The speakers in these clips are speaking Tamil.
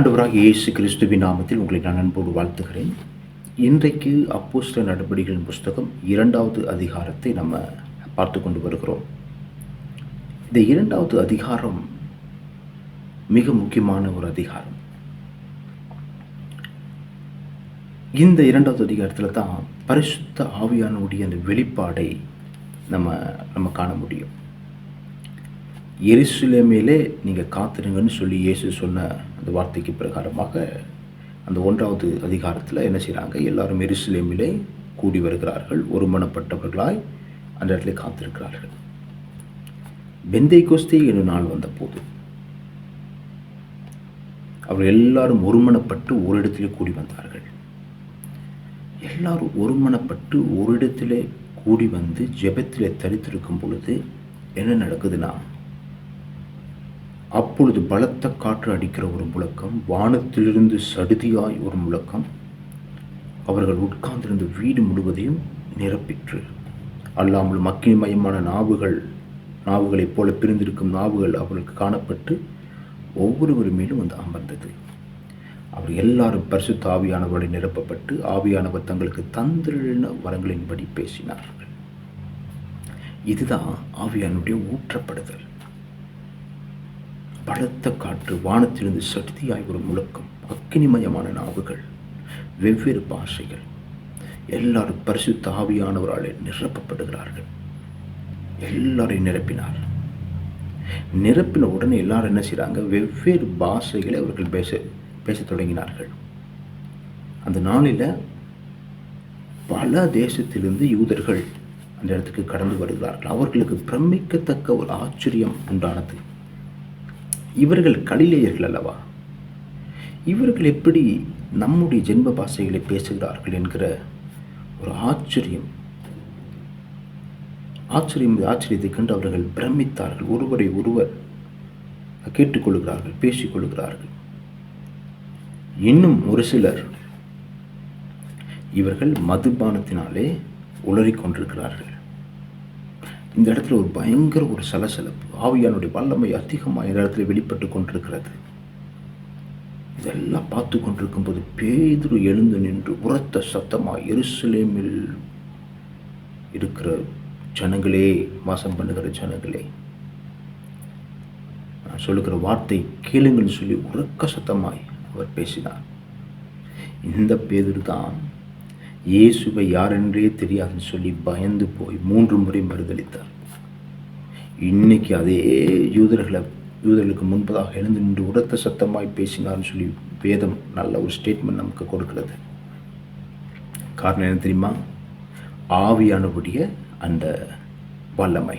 ஆண்டவராகிய இயேசு கிறிஸ்துவின் நாமத்தில் உங்களை நான் அன்போடு வாழ்த்துகிறேன். இன்றைக்கு அப்போஸ்தலர் நடபடிகளின் புஸ்தகம் 2வது அதிகாரத்தை நம்ம பார்த்து கொண்டு வருகிறோம். இந்த 2வது அதிகாரம் மிக முக்கியமான ஒரு அதிகாரம். இந்த 2வது அதிகாரத்தில் தான் பரிசுத்த ஆவியானவருடைய அந்த வெளிப்பாடை நம்ம காண முடியும். எருசலேமிலே நீங்கள் காத்திருங்கன்னு சொல்லி இயேசு சொன்ன அந்த வார்த்தைக்கு பிரகாரமாக அந்த 1வது அதிகாரத்தில் என்ன செய்கிறாங்க? எல்லாரும் எருசலேமிலே கூடி வருகிறார்கள், ஒருமனப்பட்டவர்களாய் அந்த இடத்துல காத்திருக்கிறார்கள். பெந்தேகோஸ்தே என்ற நாள் வந்தபோது அவர்கள் எல்லாரும் ஒருமனப்பட்டு ஒரு இடத்திலே கூடி வந்தார்கள். எல்லாரும் ஒருமனப்பட்டு ஒரு இடத்திலே கூடி வந்து ஜெபத்திலே தரித்திருக்கும் பொழுது என்ன நடக்குதுன்னா, அப்பொழுது பலத்த காற்று அடிக்கிற ஒரு முழக்கம், வானத்திலிருந்து சடுதியாய் ஒரு முழக்கம் அவர்கள் உட்கார்ந்திருந்த வீடு முழுவதையும் நிரப்பிற்று. அல்லாமல் அக்கினிமயமான நாவுகளைப் போல பிரிந்திருக்கும் நாவுகள் அவர்களுக்கு காணப்பட்டு ஒவ்வொருவர் மேலும் வந்து அமர்ந்தது. அவர் எல்லாரும் பரிசுத்த ஆவியானவரை நிரப்பப்பட்டு ஆவியானவர் தங்களுக்கு தந்திருந்த வரங்களின்படி பேசினார்கள். இதுதான் ஆவியானுடைய ஊற்றப்படுதல். பலத்த காற்று, வானத்திலிருந்து சடுதியாய் ஒரு முழக்கம், அக்கினிமயமான நாவுகள், வெவ்வேறு பாஷைகள், எல்லாரும் பரிசுத்த ஆவியானவராலே நிரப்பப்படுகிறார்கள். எல்லாரையும் நிரப்பினார். நிரப்பின உடனே எல்லாரும் என்ன செய்கிறாங்க? வெவ்வேறு பாஷைகளை அவர்கள் பேச தொடங்கினார்கள். அந்த நாளில் பல தேசத்திலிருந்து யூதர்கள் அந்த இடத்துக்கு கடந்து வருகிறார்கள். அவர்களுக்கு பிரமிக்கத்தக்க ஒரு ஆச்சரியம் உண்டானது. இவர்கள் கலிலேயர்கள் அல்லவா? இவர்கள் எப்படி நம்முடைய ஜென்ம பாஷைகளை பேசுகிறார்கள் என்கிற ஒரு ஆச்சரியத்தை கண்டு அவர்கள் பிரமித்தார்கள். ஒருவரை ஒருவர் கேட்டுக்கொள்கிறார்கள், பேசிக்கொள்கிறார்கள். இன்னும் ஒரு சிலர் இவர்கள் மதுபானத்தினாலே உளறிக் கொண்டிருக்கிறார்கள். இந்த இடத்துல ஒரு பயங்கர ஒரு சலசலப்பு, ஆவியானுடைய வல்லமை அதிகமாக இந்த இடத்துல வெளிப்பட்டு கொண்டிருக்கிறது. இதெல்லாம் பார்த்து கொண்டிருக்கும் போது பேதுரு எழுந்து நின்று உரத்த சத்தமாக, எருசலேமில் இருக்கிற ஜனங்களே, வாசம் பண்ணுகிற ஜனங்களே, நான் சொல்லுகிற வார்த்தை கேளுங்கள்னு சொல்லி உரக்க சத்தமாய் அவர் பேசினார். இந்த பேதுரு தான் இயேசுவை யாரென்றே தெரியாதுன்னு சொல்லி பயந்து போய் 3 முறை மறுதளித்தார். இன்னைக்கு அதே யூதர்களுக்கு முன்பதாக எழுந்து நின்று உரத்த சத்தமாய் பேசினார்னு சொல்லி வேதம் நல்ல ஒரு ஸ்டேட்மெண்ட் நமக்கு கொடுக்கிறது. காரணம் என்ன தெரியுமா? ஆவியானவருடைய அந்த வல்லமை.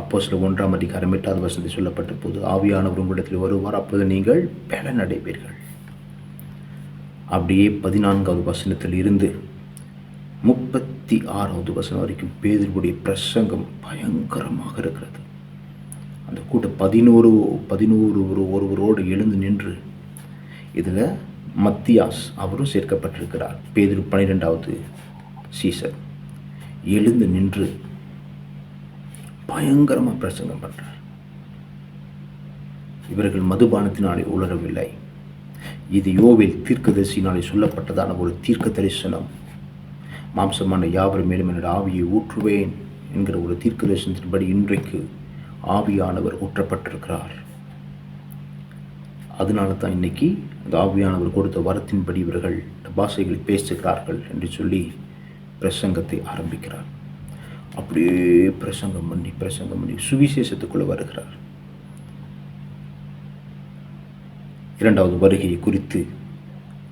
அப்போஸ்தலர் 1ஆம் அதிகாரம் 8வது வசனத்தில் சொல்லப்பட்ட போது, ஆவியானவர் உங்களிடத்தில் வருவார், அப்போது நீங்கள் பலன் அடைவீர்கள். அப்படியே 14வது வசனத்தில் இருந்து 36வது வசனம் வரைக்கும் பேதுருவுடைய பிரசங்கம் பயங்கரமாக இருக்கிறது. அந்த கூட்டம் 11 ஒருவரோடு எழுந்து நின்று, இதில் மத்தியாஸ் அவரும் சேர்க்கப்பட்டிருக்கிறார். பேதுரு 12வது சீசர் எழுந்து நின்று பயங்கரமாக பிரசங்கம் பண்ணுறார். இவர்கள் மதுபானத்தினாலே உலரவில்லை. இது யோவேல் தீர்க்கதரிசியினாலே சொல்லப்பட்டதான ஒரு தீர்க்க தரிசனம். மாம்சமான யாவர் மேலும் என்னோட ஆவியை ஊற்றுவேன் என்கிற ஒரு தீர்க்க தரிசனத்தின்படி இன்றைக்கு ஆவியானவர் ஊற்றப்பட்டிருக்கிறார். அதனால தான் இன்னைக்கு அந்த ஆவியானவர் கொடுத்த வரத்தின்படி இவர்கள் பாஷைகளை பேசுகிறார்கள் என்று சொல்லி பிரசங்கத்தை ஆரம்பிக்கிறார். அப்படியே பிரசங்கம் பண்ணி சுவிசேஷத்துக்குள்ளே வருகிறார். 2வது வருகையை குறித்து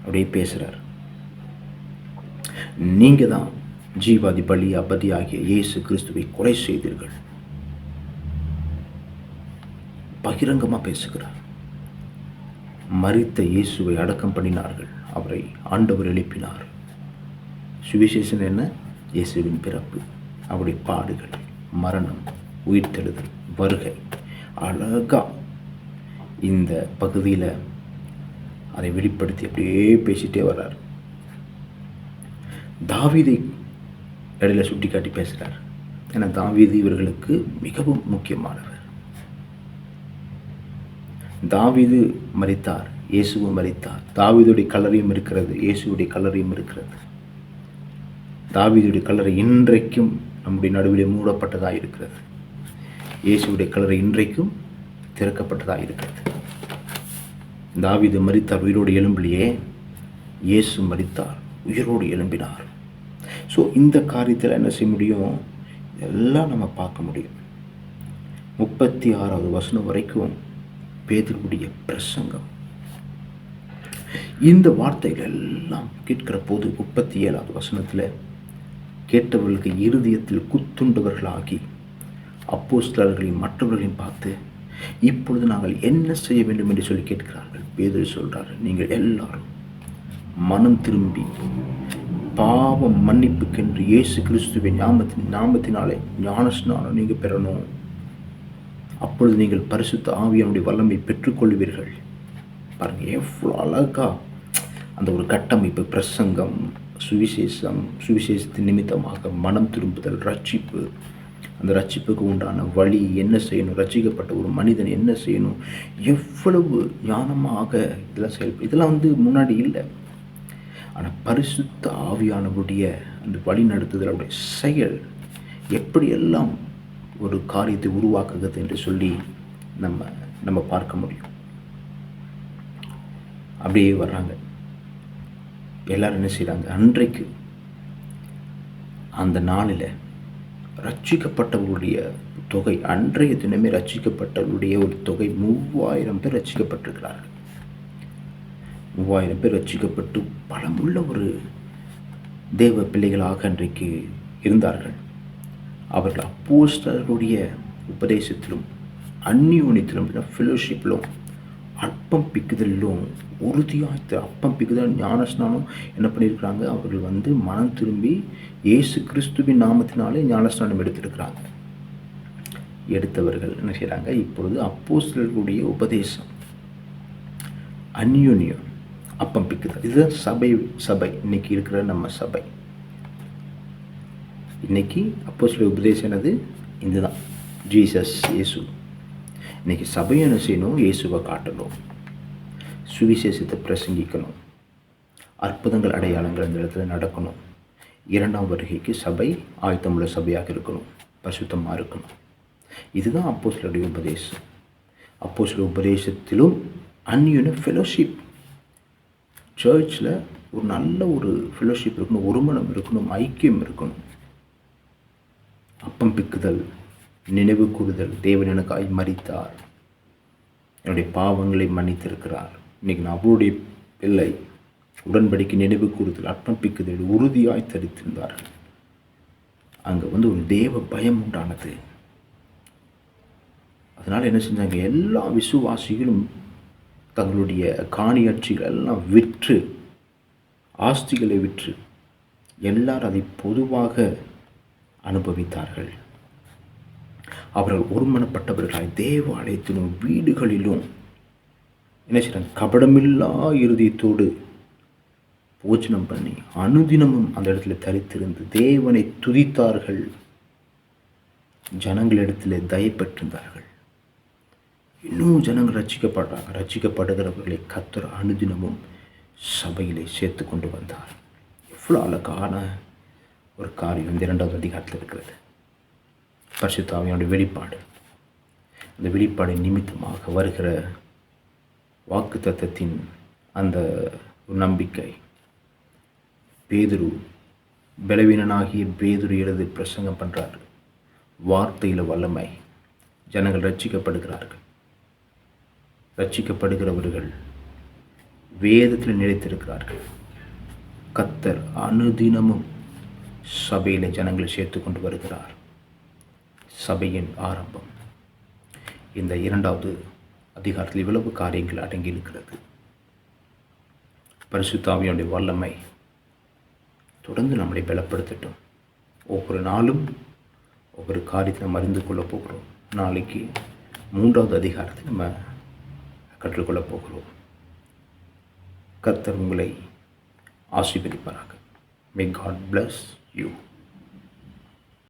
அப்படியே பேசுகிறார். நீங்கள் தான் ஜீவாதி பலி அபதி ஆகிய இயேசு கிறிஸ்துவை கொலை செய்தீர்கள். பகிரங்கமாக பேசுகிறார். மரித்த இயேசுவை அடக்கம் பண்ணினார்கள், அவரை ஆண்டவர் எழுப்பினார். சுவிசேஷம் என்ன? இயேசுவின் பிறப்பு, அவருடைய பாடுகள், மரணம், உயிர்த்தெழுதல், வருகை. அழகா இந்த பகுதியில் அதை வெளிப்படுத்தி அப்படியே பேசிட்டே வர்றார். தாவீதை இடையில சுட்டி காட்டி பேசுகிறார். ஏன்னா தாவீது இவர்களுக்கு மிகவும் முக்கியமானவர். தாவீது மரித்தார், இயேசுவும் மரித்தார். தாவீதுடைய கல்லறையும் இருக்கிறது, இயேசுவுடைய கல்லறையும் இருக்கிறது. தாவீதுடைய கல்லறை இன்றைக்கும் நம்முடைய நடுவிலே மூடப்பட்டதாக இருக்கிறது. இயேசுவுடைய கல்லறை இன்றைக்கும் திறக்கப்பட்டதாக இருக்கிறது. தாவீது மரித்தார், உயிரோடு எழும்பலையே. இயேசு மரித்தார், உயிரோடு எழும்பினார். ஸோ இந்த காரியத்தில் என்ன செய்ய முடியும்? எல்லாம் நம்ம பார்க்க முடியும். 36வது வசனம் வரைக்கும் பேதுருவுடைய பிரசங்கம். இந்த வார்த்தைகள் எல்லாம் கேட்கிற போது 37வது வசனத்தில் கேட்டவர்களுக்கு இருதயத்தில் குத்துண்டவர்களாகி அப்போஸ்தலர்களையும் மற்றவர்களையும் பார்த்து, இப்பொழுது நாங்கள் என்ன செய்ய வேண்டும் என்று சொல்லி கேட்கிறார்கள். பேதுரு சொல்றார், நீங்கள் எல்லாரும் மனம் திரும்பி பாவம் மன்னிப்புக்கென்று இயேசு கிறிஸ்துவின் நாமத்தினாலே ஞானஸ்நானம் நீங்கள் பெறணும். அப்பொழுது நீங்கள் பரிசுத்த ஆவியானுடைய வல்லமை பெற்றுக்கொள்வீர்கள். பாருங்க, எவ்வளோ அழகா அந்த ஒரு கட்டமைப்பு. பிரசங்கம், சுவிசேஷத்தின் நிமித்தமாக மனம் திரும்புதல், ரட்சிப்பு, அந்த ரட்சிப்புக்கு உண்டான வழி என்ன செய்யணும், ரட்சிக்கப்பட்ட ஒரு மனிதன் என்ன செய்யணும், எவ்வளவு ஞானமாக இதெல்லாம் இதெல்லாம் முன்னாடி இல்லை. ஆனால் பரிசுத்த ஆவியானவருடைய அந்த வழி நடத்துதலுடைய செயல் எப்படியெல்லாம் ஒரு காரியத்தை உருவாக்குகிறது என்று சொல்லி நம்ம பார்க்க முடியும். அப்படியே வர்றாங்க எல்லாரும். என்ன செய்கிறாங்க? அன்றைக்கு அந்த நாளில் ரட்சிக்கப்பட்டவர்களுடைய தொகை, அன்றைய தினமே ரட்சிக்கப்பட்டவர்களுடைய ஒரு தொகை 3000 பேர் ரட்சிக்கப்பட்டிருக்கிறார்கள். 3000 பேர் ரட்சிக்கப்பட்டு பலமுள்ள ஒரு தேவ பிள்ளைகளாக அன்றைக்கு இருந்தார்கள். அவர்கள் அப்போஸ்தலர்களுடைய உபதேசத்திலும் அந்நியோன்யத்திலும் ஃபெலோஷிப்பிலும் அப்பம் பிக்குதலிலும் உறுதியாக அப்பம் பிக்குதல் ஞானஸ்நானம் என்ன பண்ணியிருக்கிறாங்க? அவர்கள் மனம் திரும்பி இயேசு கிறிஸ்துவின் நாமத்தினாலே ஞானஸ்நானம் எடுத்திருக்கிறாங்க. எடுத்தவர்கள் என்ன செய்கிறாங்க? இப்பொழுது அப்போஸ்தலர்களுடைய உபதேசம், அந்நியோன்யம், அப்பம் பிக்குதல், இதுதான் சபை இன்னைக்கு இருக்கிற நம்ம சபை. இன்னைக்கு அப்போஸ்தலர் உபதேசம் என்னது? இதுதான், ஜீசஸ், இயேசு. இன்னைக்கு சபையை என்ன செய்யணும்? இயேசுவை காட்டணும், சுவிசேஷத்தை பிரசங்கிக்கணும், அற்புதங்கள் அடையாளங்கள் இந்த இடத்துல நடக்கணும். 2ஆம் வருகைக்கு சபை ஆயத்தமுள்ள சபையாக இருக்கணும், பரிசுத்தமாக இருக்கணும். இதுதான் அப்போஸ்தலருடைய உபதேசம். அப்போஸ்தலர் உபதேசத்திலும் அந்நியோன்ய ஃபெலோஷிப், சர்ச்சில் ஒரு நல்ல ஒரு ஃபெலோஷிப் இருக்கணும், ஒருமனம் இருக்கணும், ஐக்கியம் இருக்கணும். அப்பம் பிக்குதல், நினைவு கூறுதல், தேவன் எனக்காய் மரித்தார், என்னுடைய பாவங்களை மன்னித்திருக்கிறார், இன்னைக்கு நான் அவருடைய பிள்ளை, உடன்படிக்கை நினைவு கூறுதல், அப்பம் பிக்குதல் உறுதியாய் தரித்திருந்தார்கள். அங்கே ஒரு தேவ பயம் உண்டானது. அதனால் என்ன செஞ்சாங்க? எல்லா விசுவாசிகளும் தங்களுடைய காணியாட்சிகள் எல்லாம் விற்று, ஆஸ்திகளை விற்று எல்லாரும் அதை பொதுவாக அனுபவித்தார்கள். அவர்கள் ஒருமனப்பட்டவர்களாய் தேவாலயத்திலும் வீடுகளிலும் என்ன செய்றாங்க? கபடமில்லா இருதயத்தோடு போஜனம் பண்ணி அனுதினமும் அந்த இடத்துல தரித்திருந்து தேவனை துதித்தார்கள். ஜனங்களிடத்தில் தயப்பட்டிருந்தார்கள். இன்னும் ஜனங்கள் ரட்சிக்கப்படுறாங்க. ரட்சிக்கப்படுகிறவர்களை கர்த்தர் அனுதினமும் சபையிலே சேர்த்து கொண்டு வந்தார். எவ்வளோ அழகான ஒரு காரியம் 2வது அதிகாரத்தில் இருக்கிறது. பரிசுத்த ஆவியானுடைய வெளிப்பாடு. அந்த வெளிப்பாடின் நிமித்தமாக வருகிற வாக்குத்தத்தத்தின் அந்த நம்பிக்கை. பேதுரு, பலவீனனாகிய பேதுரு எழுதி பிரசங்கம் பண்ணுறார். வார்த்தையில் வல்லமை. ஜனங்கள் ரட்சிக்கப்படுகிறார்கள். ரட்சிக்கப்படுகிறவர்கள் வேதத்தில் நிலைத்திருக்கிறார்கள். கர்த்தர் அனுதினமும் சபையில் ஜனங்களை சேர்த்து கொண்டு வருகிறார். சபையின் ஆரம்பம். இந்த 2வது அதிகாரத்தில் இவ்வளவு காரியங்கள் அடங்கி இருக்கிறது. பரிசுத்த ஆவியானுடைய வல்லமை தொடர்ந்து நம்மளை பலப்படுத்தட்டும். ஒவ்வொரு நாளும் ஒவ்வொரு காரியத்தை நம்ம அறிந்து கொள்ளப் போகிறோம். நாளைக்கு 3வது அதிகாரத்தை நம்ம கற்றுக்கொள்ளப் போகிறோம். கர்த்தர் உங்களை ஆசீர்வதிப்பாராக. May God bless you.